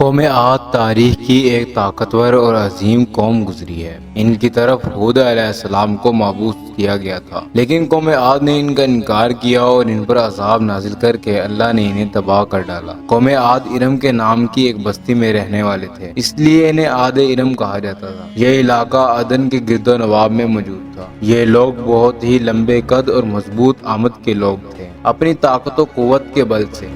قوم عاد تاریخ کی ایک طاقتور اور عظیم قوم گزری ہے۔ ان کی طرف ہود علیہ السلام کو مبعوث کیا گیا تھا، لیکن قوم عاد نے ان کا انکار کیا اور ان پر عذاب نازل کر کے اللہ نے انہیں تباہ کر ڈالا۔ قوم عاد ارم کے نام کی ایک بستی میں رہنے والے تھے، اس لیے انہیں عاد ارم کہا جاتا تھا۔ یہ علاقہ عدن کے گرد و نواح میں موجود تھا۔ یہ لوگ بہت ہی لمبے قد اور مضبوط آمد کے لوگ تھے۔ اپنی طاقت و قوت کے بل سے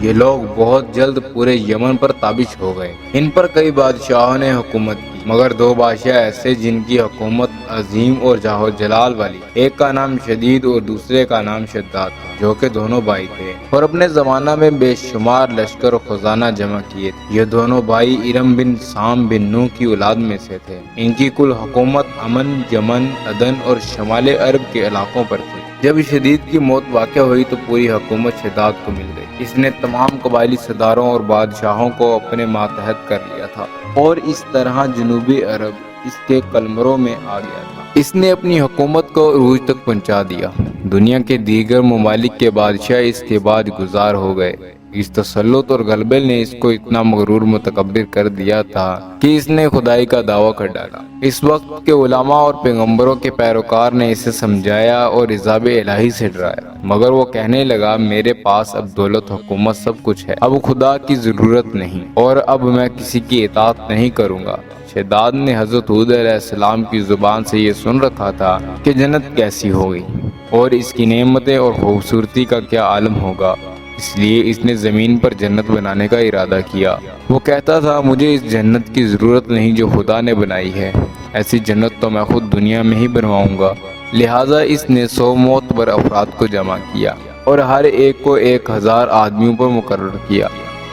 یہ لوگ بہت جلد پورے یمن پر تابش ہو گئے۔ ان پر کئی بادشاہوں نے حکومت کی، مگر دو بادشاہ ایسے جن کی حکومت عظیم اور جاہ و جلال والی، ایک کا نام شدید اور دوسرے کا نام شداد تھا، جو کہ دونوں بھائی تھے اور اپنے زمانہ میں بے شمار لشکر و خزانہ جمع کیے تھے۔ یہ دونوں بھائی ارم بن سام بن نوح کی اولاد میں سے تھے۔ ان کی کل حکومت امن، یمن، عدن اور شمال عرب کے علاقوں پر تھی۔ جب شدید کی موت واقع ہوئی تو پوری حکومت شداد کو مل گئی۔ اس نے تمام قبائلی سرداروں اور بادشاہوں کو اپنے ماتحت کر لیا تھا اور اس طرح جنوبی عرب اس کے قلمروں میں آ گیا تھا۔ اس نے اپنی حکومت کو عروج تک پہنچا دیا۔ دنیا کے دیگر ممالک کے بادشاہ اس کے بعد گزار ہو گئے۔ اس تسلط اور غلبے نے اس کو اتنا مغرور متکبر کر دیا تھا کہ اس نے خدائی کا دعویٰ کر ڈالا۔ اس وقت کے علماء اور پیغمبروں کے پیروکار نے اسے سمجھایا اور عذاب الہی سے ڈرایا، مگر وہ کہنے لگا میرے پاس اب دولت، حکومت سب کچھ ہے، اب خدا کی ضرورت نہیں اور اب میں کسی کی اطاعت نہیں کروں گا۔ شداد نے حضرت ہود علیہ السلام کی زبان سے یہ سن رکھا تھا کہ جنت کیسی ہوگی اور اس کی نعمتیں اور خوبصورتی کا کیا عالم ہوگا، اس لیے اس نے زمین پر جنت بنانے کا ارادہ کیا۔ وہ کہتا تھا مجھے اس جنت کی ضرورت نہیں جو خدا نے بنائی ہے، ایسی جنت تو میں خود دنیا میں ہی بنواؤں گا۔ لہٰذا اس نے 100 معتبر افراد کو جمع کیا اور ہر ایک کو 1000 آدمیوں پر مقرر کیا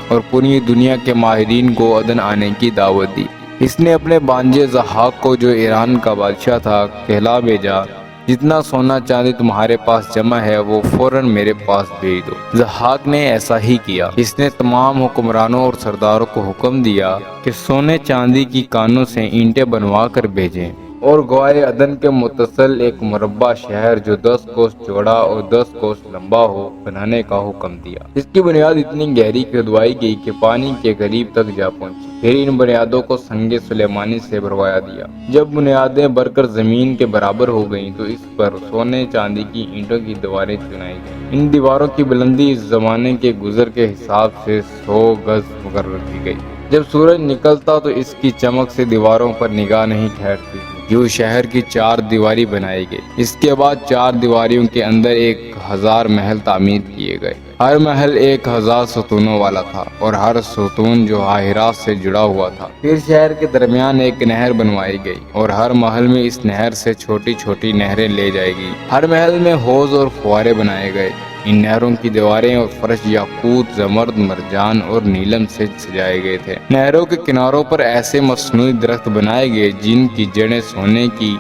اور پوری دنیا کے ماہرین کو عدن آنے کی دعوت دی۔ اس نے اپنے بانجے ضحاک کو، جو ایران کا بادشاہ تھا، کہلا بھیجا جتنا سونا چاندی تمہارے پاس جمع ہے وہ فوراً میرے پاس بھیج دو۔ ضحاک نے ایسا ہی کیا۔ اس نے تمام حکمرانوں اور سرداروں کو حکم دیا کہ سونے چاندی کی کانوں سے اینٹیں بنوا کر بھیجیں اور گوائے عدن کے متصل ایک مربع شہر جو 10 کوس چوڑا اور 10 کوس لمبا ہو بنانے کا حکم دیا۔ اس کی بنیاد اتنی گہری کھدوائی گئی کہ پانی کے قریب تک جا پہنچی۔ پھر ان بنیادوں کو سنگ سلیمانی سے بھروایا دیا۔ جب بنیادیں بھر کر زمین کے برابر ہو گئیں تو اس پر سونے چاندی کی اینٹوں کی دیواریں چنائی گئیں۔ ان دیواروں کی بلندی اس زمانے کے گزر کے حساب سے 100 گز مقرر کی گئی۔ جب سورج نکلتا تو اس کی چمک سے دیواروں پر نگاہ نہیں ٹھہرتی۔ یوں شہر کی 4 دیواری بنائی گئی۔ اس کے بعد 4 دیواریوں کے اندر 1000 محل تعمیر کیے گئے۔ ہر محل 1000 ستونوں والا تھا اور ہر ستون جواہرات سے جڑا ہوا تھا۔ پھر شہر کے درمیان ایک نہر بنوائی گئی اور ہر محل میں اس نہر سے چھوٹی چھوٹی نہریں لے جائے گی۔ ہر محل میں حوض اور فوارے بنائے گئے۔ ان نہروں کی دیواریں اور فرش یاقوت، زمرد، مرجان اور نیلم سے سجائے گئے تھے۔ نہروں کے کناروں پر ایسے مصنوعی درخت بنائے گئے جن کی جڑیں سونے کی،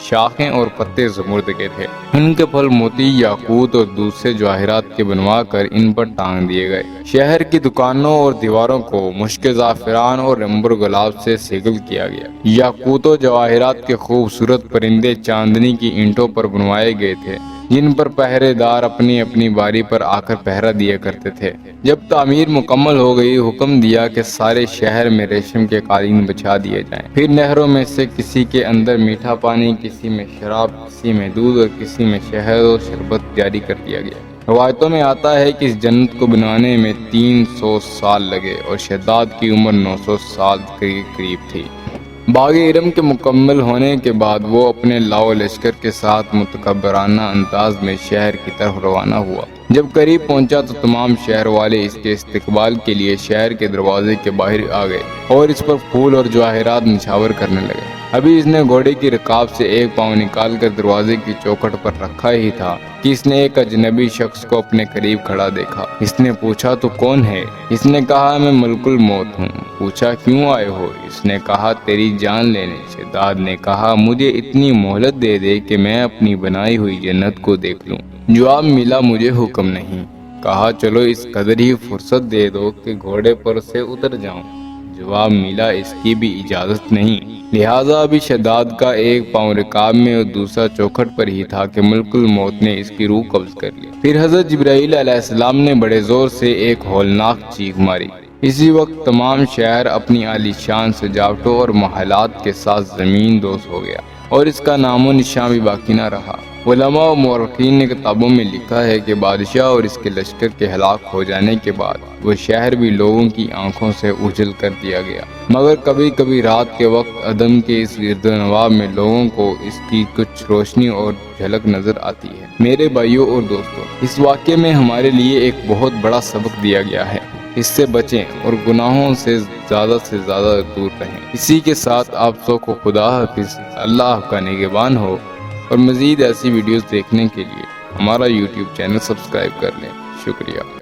شاخیں اور پتے زمرد کے تھے۔ ان کے پھل موتی، یاقوت اور دوسرے جواہرات کے بنوا کر ان پر ٹانگ دیے گئے۔ شہر کی دکانوں اور دیواروں کو مشک زعفران اور عنبر گلاب سے سیکل کیا گیا۔ یاقوت و جواہرات کے خوبصورت پرندے چاندنی کی اینٹوں پر بنوائے گئے تھے جن پر پہرے دار اپنی اپنی باری پر آ کر پہرا دیا کرتے تھے۔ جب تعمیر مکمل ہو گئی، حکم دیا کہ سارے شہر میں ریشم کے قالین بچھا دیے جائیں۔ پھر نہروں میں سے کسی کے اندر میٹھا پانی، کسی میں شراب، کسی میں دودھ اور کسی میں شہد و شربت جاری کر دیا گیا۔ روایتوں میں آتا ہے کہ اس جنت کو بنانے میں 300 سال لگے اور شداد کی عمر 900 سال کے قریب تھی۔ باغ ارم کے مکمل ہونے کے بعد وہ اپنے لاؤ لشکر کے ساتھ متکبرانہ انداز میں شہر کی طرف روانہ ہوا۔ جب قریب پہنچا تو تمام شہر والے اس کے استقبال کے لیے شہر کے دروازے کے باہر آ گئے اور اس پر پھول اور جواہرات نچھاور کرنے لگے۔ ابھی اس نے گھوڑے کی رکاب سے ایک پاؤں نکال کر دروازے کی چوکھٹ پر رکھا ہی تھا کہ اس نے ایک اجنبی شخص کو اپنے قریب کھڑا دیکھا۔ اس نے پوچھا تو کون ہے؟ اس نے کہا میں ملک الموت ہوں۔ پوچھا کیوں آئے ہو؟ اس نے کہا تیری جان لینے۔ شداد نے کہا مجھے اتنی مہلت دے دے کہ میں اپنی بنائی ہوئی جنت کو دیکھ لوں۔ جواب ملا مجھے حکم نہیں۔ کہا چلو اس قدر ہی فرصت دے دو کہ گھوڑے پر سے اتر جاؤں۔ جواب ملا اس کی بھی اجازت نہیں۔ لہٰذا ابھی شداد کا ایک پاؤں رکاب میں اور دوسرا چوکھٹ پر ہی تھا کہ ملک الموت نے اس کی روح قبض کر لی۔ پھر حضرت جبرائیل علیہ السلام نے بڑے زور سے ایک ہولناک چیخ ماری۔ اسی وقت تمام شہر اپنی عالی شان سجاوٹوں اور محلات کے ساتھ زمین دوز ہو گیا اور اس کا نام و نشان بھی باقی نہ رہا۔ علماء و مورخین نے کتابوں میں لکھا ہے کہ بادشاہ اور اس کے لشکر کے ہلاک ہو جانے کے بعد وہ شہر بھی لوگوں کی آنکھوں سے اوجھل کر دیا گیا، مگر کبھی کبھی رات کے وقت عدم کے اس گرد و نواح میں لوگوں کو اس کی کچھ روشنی اور جھلک نظر آتی ہے۔ میرے بھائیوں اور دوستوں، اس واقعے میں ہمارے لیے ایک بہت بڑا سبق دیا گیا ہے۔ اس سے بچیں اور گناہوں سے زیادہ دور رہیں۔ اسی کے ساتھ آپ سب کو خدا حافظ، اللہ آپ کا نگہبان ہو، اور مزید ایسی ویڈیوز دیکھنے کے لیے ہمارا یوٹیوب چینل سبسکرائب کر لیں۔ شکریہ۔